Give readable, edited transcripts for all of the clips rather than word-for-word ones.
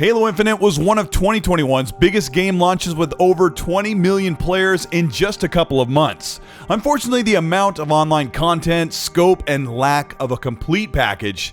Halo Infinite was one of 2021's biggest game launches with over 20 million players in just a couple of months. Unfortunately, the amount of online content, scope, and lack of a complete package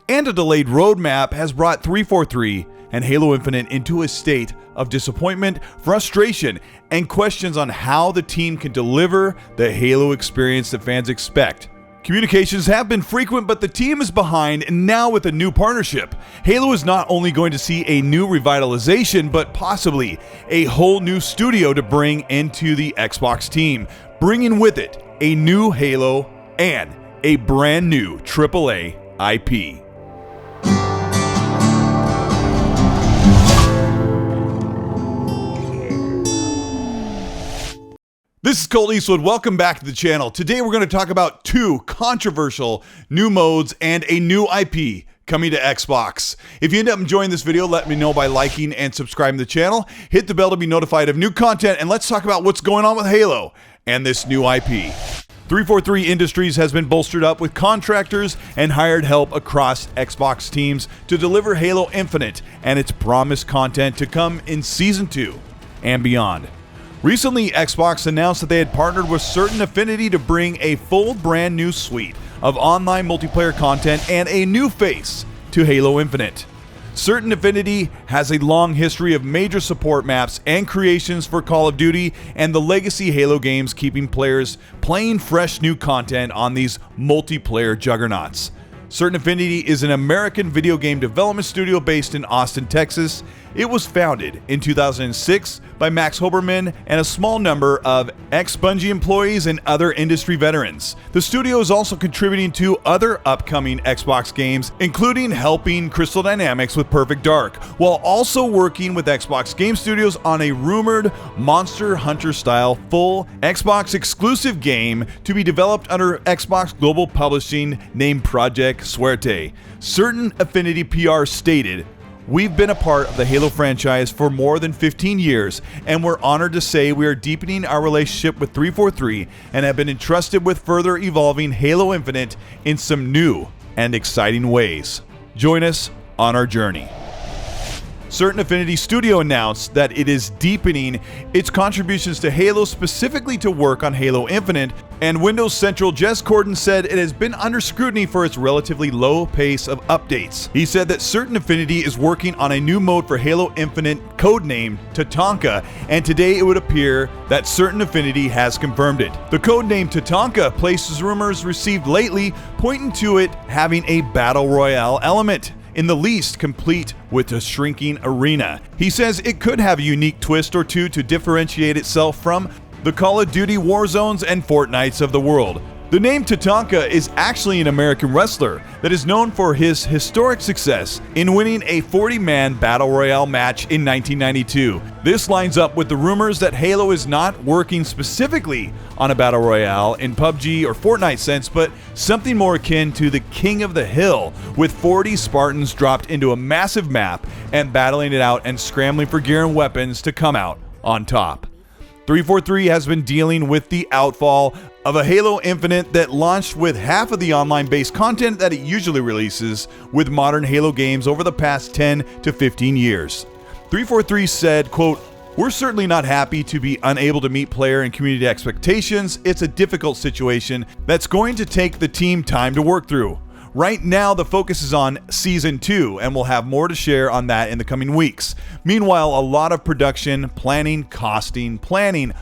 and a delayed roadmap has brought 343 and Halo Infinite into a state of disappointment, frustration, and questions on how the team can deliver the Halo experience that fans expect. Communications have been frequent, but the team is behind, and now with a new partnership, Halo is not only going to see a new revitalization, but possibly a whole new studio to bring into the Xbox team, bringing with it a new Halo and a brand new AAA IP. This is Colteastwood. Welcome back to the channel. Today we're going to talk about two controversial new modes and a new IP coming to Xbox. If you end up enjoying this video, let me know by liking and subscribing to the channel. Hit the bell to be notified of new content, and let's talk about what's going on with Halo and this new IP. 343 Industries has been bolstered up with contractors and hired help across Xbox teams to deliver Halo Infinite and its promised content to come in Season 2 and beyond. Recently, Xbox announced that they had partnered with Certain Affinity to bring a full brand new suite of online multiplayer content and a new face to Halo Infinite. Certain Affinity has a long history of major support maps and creations for Call of Duty and the legacy Halo games, keeping players playing fresh new content on these multiplayer juggernauts. Certain Affinity is an American video game development studio based in Austin, Texas. It was founded in 2006 by Max Hoberman and a small number of ex-Bungie employees and other industry veterans. The studio is also contributing to other upcoming Xbox games, including helping Crystal Dynamics with Perfect Dark, while also working with Xbox Game Studios on a rumored Monster Hunter-style full Xbox exclusive game to be developed under Xbox Global Publishing named Project Suerte. Certain Affinity PR stated, "We've been a part of the Halo franchise for more than 15 years, and we're honored to say we are deepening our relationship with 343 and have been entrusted with further evolving Halo Infinite in some new and exciting ways. Join us on our journey." Certain Affinity Studio announced that it is deepening its contributions to Halo specifically to work on Halo Infinite, and Windows Central Jez Corden said it has been under scrutiny for its relatively low pace of updates. He said that Certain Affinity is working on a new mode for Halo Infinite codenamed Tatanka, and today it would appear that Certain Affinity has confirmed it. The codename Tatanka places rumors received lately pointing to it having a battle royale element, in the least complete with a shrinking arena. He says it could have a unique twist or two to differentiate itself from the Call of Duty Warzones and Fortnites of the world. The name Tatanka is actually an American wrestler that is known for his historic success in winning a 40-man Battle Royale match in 1992. This lines up with the rumors that Halo is not working specifically on a Battle Royale in PUBG or Fortnite sense, but something more akin to the King of the Hill, with 40 Spartans dropped into a massive map and battling it out and scrambling for gear and weapons to come out on top. 343 has been dealing with the outfall of a Halo Infinite that launched with half of the online-based content that it usually releases with modern Halo games over the past 10 to 15 years. 343 said, quote, "We're certainly not happy to be unable to meet player and community expectations. It's a difficult situation that's going to take the team time to work through. Right now, the focus is on Season 2, and we'll have more to share on that in the coming weeks. Meanwhile, a lot of production, planning, costing,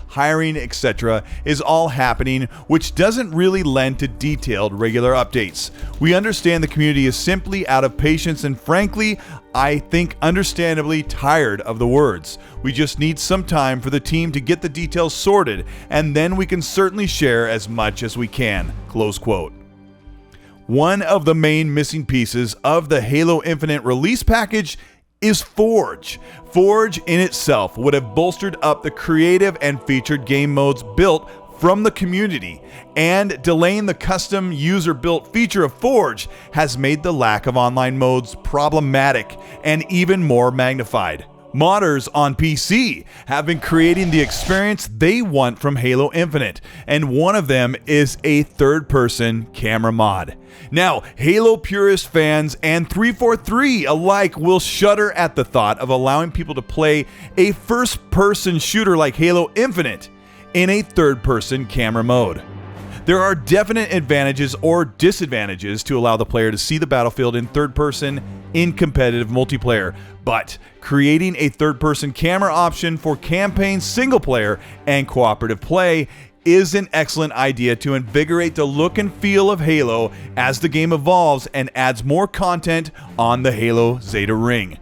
hiring, etc. is all happening, which doesn't really lend to detailed regular updates. We understand the community is simply out of patience and frankly, I think understandably tired of the words. We just need some time for the team to get the details sorted, and then we can certainly share as much as we can." Close quote. One of the main missing pieces of the Halo Infinite release package is Forge. Forge in itself would have bolstered up the creative and featured game modes built from the community, and delaying the custom user-built feature of Forge has made the lack of online modes problematic and even more magnified. Modders on PC have been creating the experience they want from Halo Infinite, and one of them is a third-person camera mod. Now, Halo purist fans and 343 alike will shudder at the thought of allowing people to play a first-person shooter like Halo Infinite in a third-person camera mode. There are definite advantages or disadvantages to allow the player to see the battlefield in third person in competitive multiplayer, but creating a third-person camera option for campaign single player and cooperative play is an excellent idea to invigorate the look and feel of Halo as the game evolves and adds more content on the Halo Zeta Ring.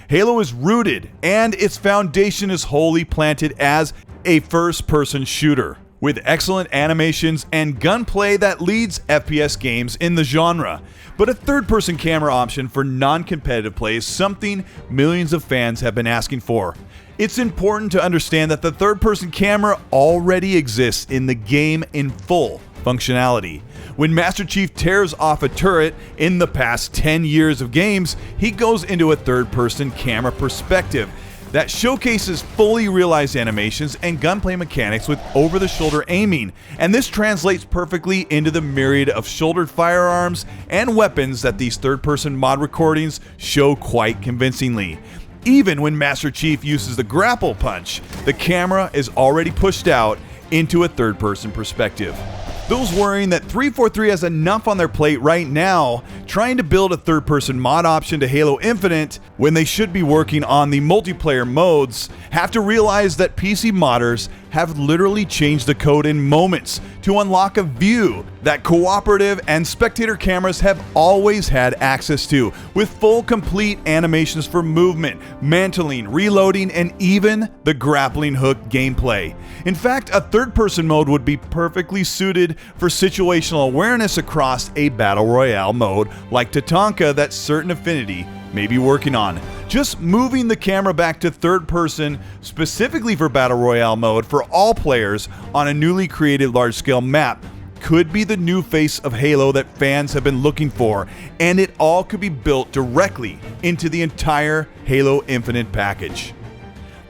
Halo is rooted and its foundation is wholly planted as a first-person shooter, with excellent animations and gunplay that leads FPS games in the genre. But a third-person camera option for non-competitive play is something millions of fans have been asking for. It's important to understand that the third-person camera already exists in the game in full functionality. When Master Chief tears off a turret in the past 10 years of games, he goes into a third-person camera perspective that showcases fully realized animations and gunplay mechanics with over-the-shoulder aiming, and this translates perfectly into the myriad of shouldered firearms and weapons that these third-person mod recordings show quite convincingly. Even when Master Chief uses the grapple punch, the camera is already pushed out into a third-person perspective. Those worrying that 343 has enough on their plate right now trying to build a third-person mod option to Halo Infinite when they should be working on the multiplayer modes have to realize that PC modders have literally changed the code in moments to unlock a view that cooperative and spectator cameras have always had access to, with full complete animations for movement, mantling, reloading, and even the grappling hook gameplay. In fact, a third-person mode would be perfectly suited for situational awareness across a battle royale mode like Tatanka that Certain Affinity may be working on. Just moving the camera back to third person specifically for battle royale mode for all players on a newly created large-scale map could be the new face of Halo that fans have been looking for, and it all could be built directly into the entire Halo Infinite package.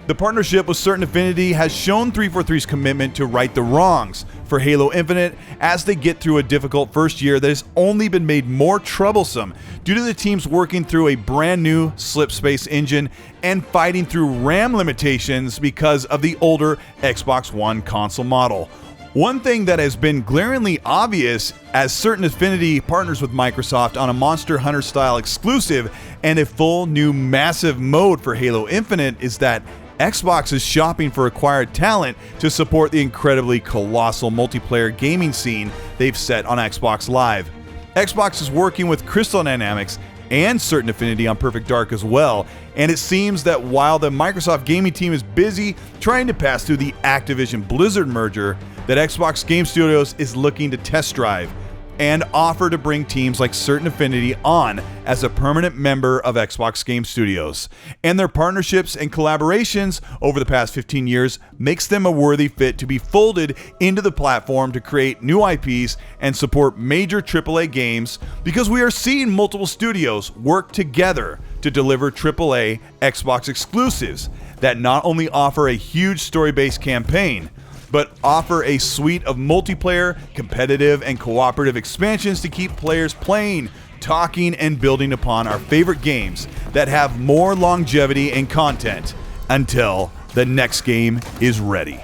The partnership with Certain Affinity has shown 343's commitment to right the wrongs for Halo Infinite as they get through a difficult first year that has only been made more troublesome due to the teams working through a brand new slipspace engine and fighting through RAM limitations because of the older Xbox One console model. One thing that has been glaringly obvious as Certain Affinity partners with Microsoft on a Monster Hunter style exclusive and a full new massive mode for Halo Infinite is that Xbox is shopping for acquired talent to support the incredibly colossal multiplayer gaming scene they've set on Xbox Live. Xbox is working with Crystal Dynamics and Certain Affinity on Perfect Dark as well, and it seems that while the Microsoft gaming team is busy trying to pass through the Activision Blizzard merger, that Xbox Game Studios is looking to test drive and offer to bring teams like Certain Affinity on as a permanent member of Xbox Game Studios. And their partnerships and collaborations over the past 15 years makes them a worthy fit to be folded into the platform to create new IPs and support major AAA games, because we are seeing multiple studios work together to deliver AAA Xbox exclusives that not only offer a huge story-based campaign, but offer a suite of multiplayer, competitive, and cooperative expansions to keep players playing, talking, and building upon our favorite games that have more longevity and content until the next game is ready.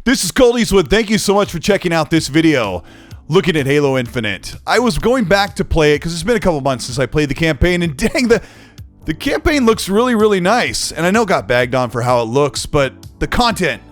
This is Colteastwood. Thank you so much for checking out this video looking at Halo Infinite. I was going back to play it because it's been a couple months since I played the campaign, and dang, the campaign looks really, really nice. And I know it got bagged on for how it looks, but the content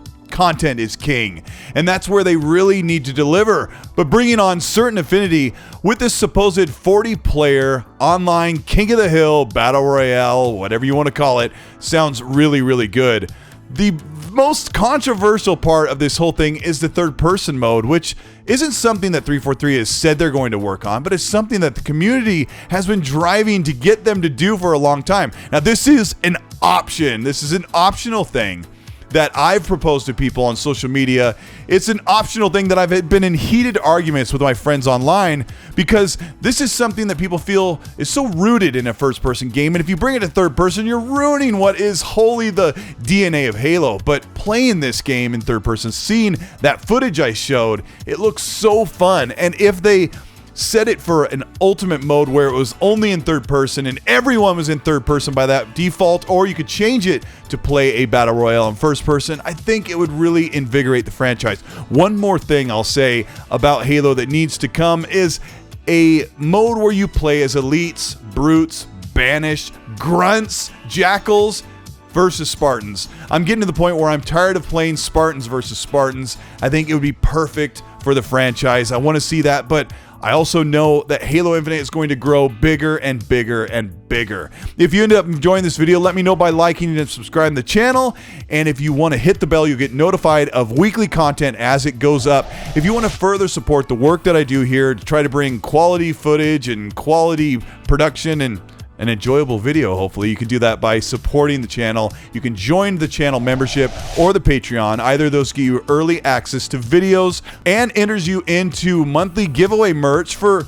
is king, and that's where they really need to deliver. But bringing on Certain Affinity with this supposed 40-player online King of the Hill Battle Royale, whatever you want to call it, sounds really, really good. The most controversial part of this whole thing is the third-person mode, which isn't something that 343 has said they're going to work on, but it's something that the community has been driving to get them to do for a long time. Now, this is an option. This is an optional thing that I've proposed to people on social media. It's an optional thing that I've been in heated arguments with my friends online, because this is something that people feel is so rooted in a first-person game, and if you bring it to third person, you're ruining what is wholly the DNA of Halo. But playing this game in third person, seeing that footage I showed, it looks so fun. And if they set it for an ultimate mode where it was only in third person and everyone was in third person by that default, or you could change it to play a battle royale in first person, I think it would really invigorate the franchise. One more thing I'll say about Halo that needs to come is a mode where you play as elites, brutes, banished, grunts, jackals versus Spartans. I'm getting to the point where I'm tired of playing Spartans versus Spartans. I think it would be perfect for the franchise. I want to see that, but I also know that Halo Infinite is going to grow bigger and bigger and bigger. If you end up enjoying this video, let me know by liking and subscribing to the channel. And if you want to hit the bell, you'll get notified of weekly content as it goes up. If you want to further support the work that I do here to try to bring quality footage and quality production and an enjoyable video, hopefully, you can do that by supporting the channel. You can join the channel membership or the Patreon. Either of those give you early access to videos and enters you into monthly giveaway merch for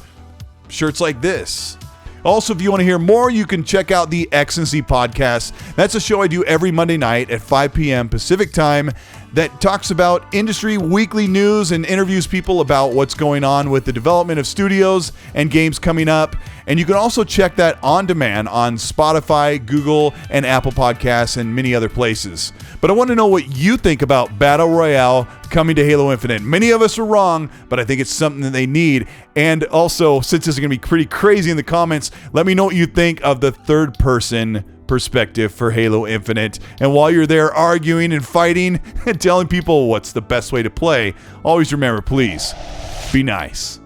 shirts like this. Also, if you want to hear more, you can check out the X&C podcast. That's a show I do every Monday night at 5 p.m. Pacific time that talks about industry weekly news and interviews people about what's going on with the development of studios and games coming up. And you can also check that on demand on Spotify, Google, and Apple Podcasts, and many other places. But I want to know what you think about Battle Royale coming to Halo Infinite. Many of us are wrong, but I think it's something that they need. And also, since this is going to be pretty crazy in the comments, let me know what you think of the third-person perspective for Halo Infinite. And while you're there arguing and fighting and telling people what's the best way to play, always remember, please, be nice.